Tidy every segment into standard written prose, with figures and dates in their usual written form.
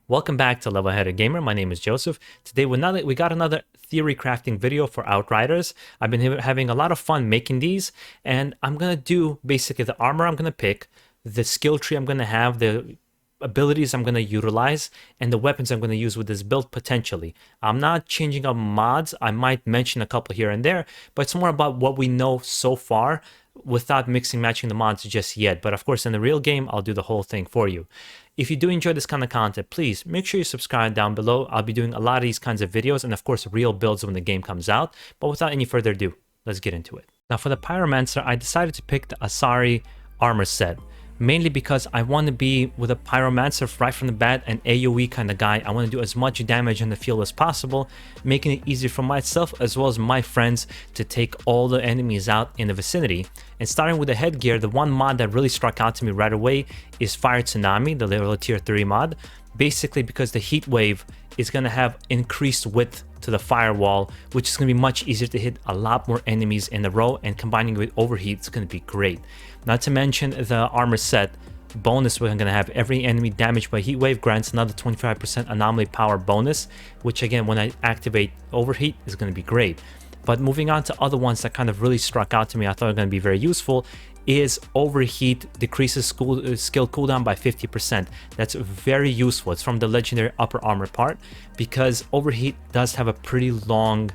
Welcome back to Level Headed Gamer. My name is Joseph. Today we got another theory crafting video for Outriders. I've been having a lot of fun making these, and I'm gonna do basically the armor I'm gonna pick, the skill tree I'm gonna have, the abilities I'm gonna utilize, and the weapons I'm gonna use with this build potentially. I'm not changing up mods. I might mention a couple here and there, but it's more about what we know so far without mixing matching the mods just yet. But of course, in the real game, I'll do the whole thing for you. If you do enjoy this kind of content, please make sure you subscribe down below. I'll be doing a lot of these kinds of videos and of course real builds when the game comes out. But without any further ado, let's get into it. Now for the Pyromancer, I decided to pick the Acari Armor Set. Mainly because I want to be with a Pyromancer right from the bat, an AoE kind of guy. I want to do as much damage in the field as possible, making it easier for myself as well as my friends to take all the enemies out in the vicinity. And starting with the headgear, the one mod that really struck out to me right away is Fire Tsunami, the level tier 3 mod. Basically because the heat wave is going to have increased width to the firewall, which is going to be much easier to hit a lot more enemies in a row, and combining with overheat is going to be great. Not to mention the armor set bonus we're going to have. Every enemy damaged by heat wave grants another 25% anomaly power bonus, which again when I activate overheat is going to be great. But moving on to other ones that kind of really struck out to me, I thought were going to be very useful, is overheat decreases skill cooldown by 50%. That's very useful. It's from the legendary upper armor part, because overheat does have a pretty long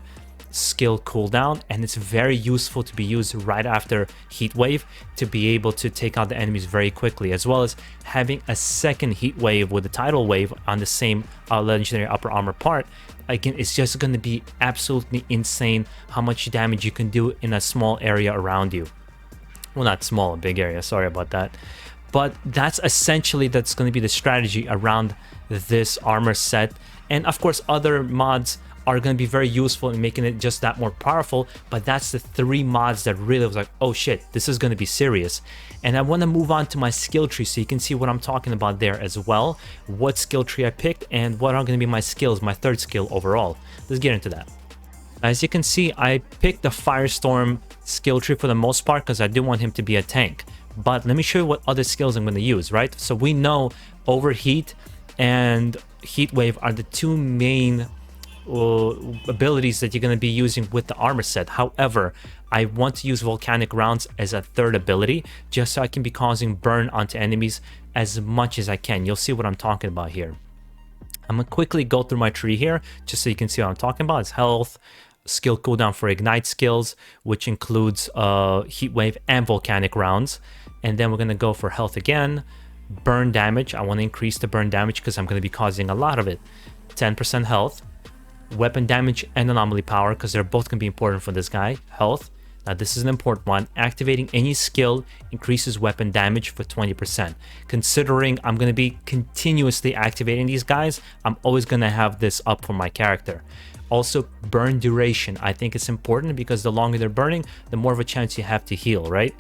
skill cooldown, and it's very useful to be used right after heat wave to be able to take out the enemies very quickly, as well as having a second heat wave with the tidal wave on the same legendary upper armor part. Again, it's just going to be absolutely insane how much damage you can do in a small area around you. Well, not small, a big area, sorry about that. But that's essentially, that's going to be the strategy around this armor set. And of course, other mods are going to be very useful in making it just that more powerful, but that's the three mods that really was like, oh shit, this is going to be serious. And I want to move on to my skill tree so you can see what I'm talking about there as well, what skill tree I picked and what are going to be my skills, my third skill overall. Let's get into that. As you can see, I picked the Firestorm skill tree for the most part because I do want him to be a tank. But let me show you what other skills I'm going to use, right? So we know overheat and heat wave are the two main abilities that you're going to be using with the armor set. However, I want to use volcanic rounds as a third ability just so I can be causing burn onto enemies as much as I can. You'll see what I'm talking about here. I'm going to quickly go through my tree here just so you can see what I'm talking about. It's health, skill cooldown for ignite skills, which includes heat wave and volcanic rounds. And then we're going to go for health again. Burn damage, I want to increase the burn damage because I'm going to be causing a lot of it. 10% health. Weapon damage and anomaly power, because they're both going to be important for this guy. Health, now this is an important one. Activating any skill increases weapon damage for 20%. Considering I'm going to be continuously activating these guys, I'm always going to have this up for my character. Also, burn duration, I think it's important because the longer they're burning, the more of a chance you have to heal, right?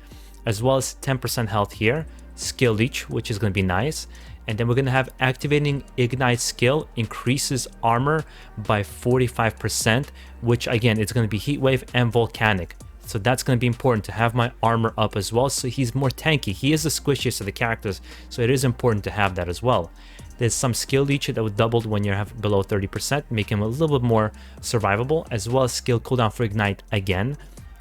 As well as 10% health here. Skill leech, which is going to be nice. And then we're going to have activating ignite skill increases armor by 45%, which again, it's going to be heat wave and volcanic. So that's going to be important to have my armor up as well, so he's more tanky. He is the squishiest of the characters, so it is important to have that as well. There's some skill leech that would double when you're below 30%, make him a little bit more survivable, as well as skill cooldown for ignite again.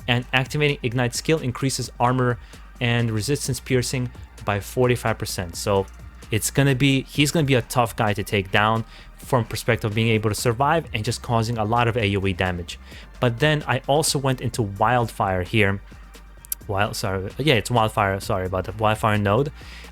And activating ignite skill increases armor and resistance piercing by 45%. So he's gonna be a tough guy to take down from perspective of being able to survive and just causing a lot of AoE damage. But then I also went into wildfire here. It's wildfire, sorry about that, wildfire node.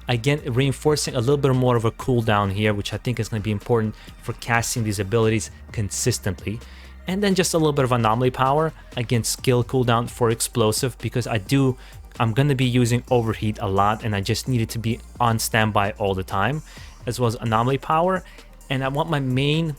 Again, reinforcing a little bit more of a cooldown here, which I think is going to be important for casting these abilities consistently. And then just a little bit of anomaly power, again, skill cooldown for explosive, because I'm going to be using overheat a lot and I just need it to be on standby all the time, as well as anomaly power. And I want my main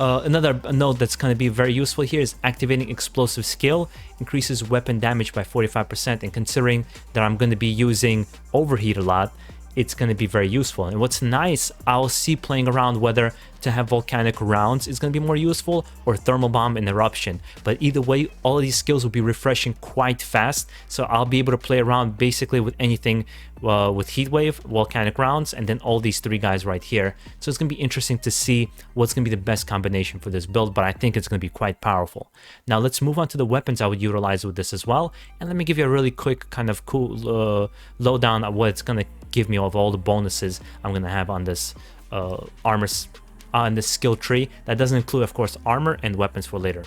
another node that's going to be very useful here is activating explosive skill, increases weapon damage by 45%. And considering that I'm going to be using overheat a lot, it's going to be very useful. And what's nice, I'll see playing around whether to have volcanic rounds is going to be more useful or thermal bomb and eruption. But either way, all of these skills will be refreshing quite fast, so I'll be able to play around basically with anything with heat wave, volcanic rounds, and then all these three guys right here. So it's going to be interesting to see what's going to be the best combination for this build, but I think it's going to be quite powerful. Now let's move on to the weapons I would utilize with this as well, and let me give you a really quick kind of cool lowdown of what it's going to give me of all the bonuses I'm going to have on this armor on this skill tree. That doesn't include, of course, armor and weapons for later.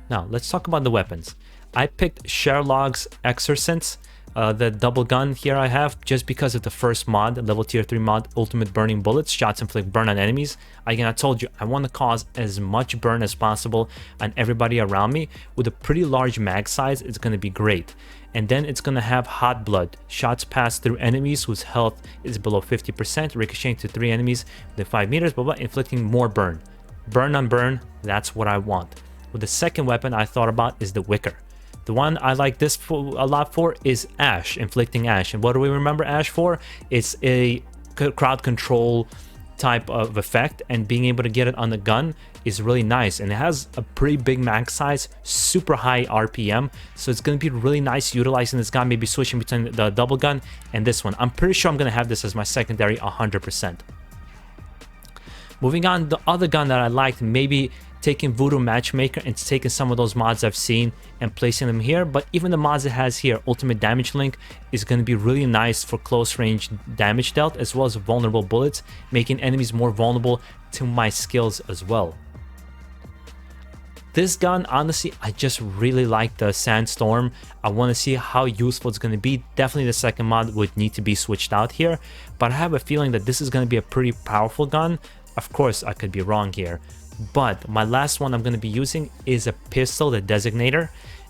Now let's talk about the weapons. I picked Sherlock's Exorcist, the double gun here I have, just because of the first mod, level tier 3 mod, ultimate burning bullets, shots inflict burn on enemies. Again, I told you I want to cause as much burn as possible on everybody around me. With a pretty large mag size, it's going to be great. And then it's going to have hot blood, shots pass through enemies whose health is below 50%, ricocheting to 3 enemies within 5 meters, but inflicting more burn. Burn on burn, that's what I want. With the second weapon I thought about is the Wicker. The one I like this a lot for is Ash, inflicting Ash. And what do we remember Ash for? It's a crowd control type of effect, and being able to get it on the gun is really nice. And it has a pretty big max size, super high RPM, so it's going to be really nice utilizing this gun, maybe switching between the double gun and this one. I'm pretty sure I'm going to have this as my secondary 100%. Moving on, the other gun that I liked, maybe taking Voodoo Matchmaker and taking some of those mods I've seen and placing them here. But even the mods it has here, Ultimate Damage Link, is going to be really nice for close range damage dealt, as well as vulnerable bullets, making enemies more vulnerable to my skills as well. This gun, honestly, I just really like the Sandstorm. I want to see how useful it's going to be. Definitely the second mod would need to be switched out here, but I have a feeling that this is going to be a pretty powerful gun. Of course, I could be wrong here. But my last one I'm going to be using is a pistol, the Designator.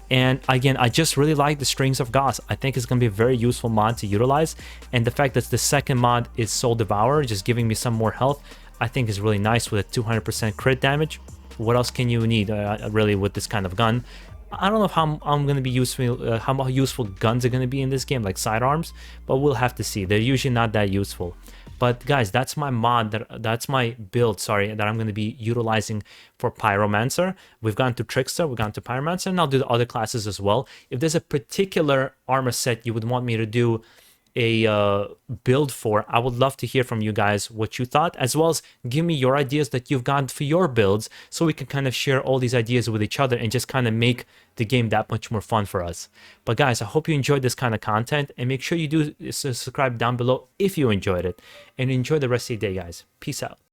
And again, I just really like the Strings of Goss. I think it's going to be a very useful mod to utilize. And the fact that the second mod is Soul Devourer, just giving me some more health, I think is really nice with a 200% crit damage. What else can you need really with this kind of gun? I don't know how I'm going to be useful, how useful guns are going to be in this game, like sidearms, but we'll have to see. They're usually not that useful. But guys, that's my mod, that's my build, sorry, that I'm going to be utilizing for Pyromancer. We've gone to Trickster, we've gone to Pyromancer, and I'll do the other classes as well. If there's a particular armor set you would want me to do a build for, I would love to hear from you guys what you thought, as well as give me your ideas that you've got for your builds, so we can kind of share all these ideas with each other and just kind of make the game that much more fun for us. But guys, I hope you enjoyed this kind of content, and make sure you do subscribe down below if you enjoyed it, and enjoy the rest of your day, guys. Peace out.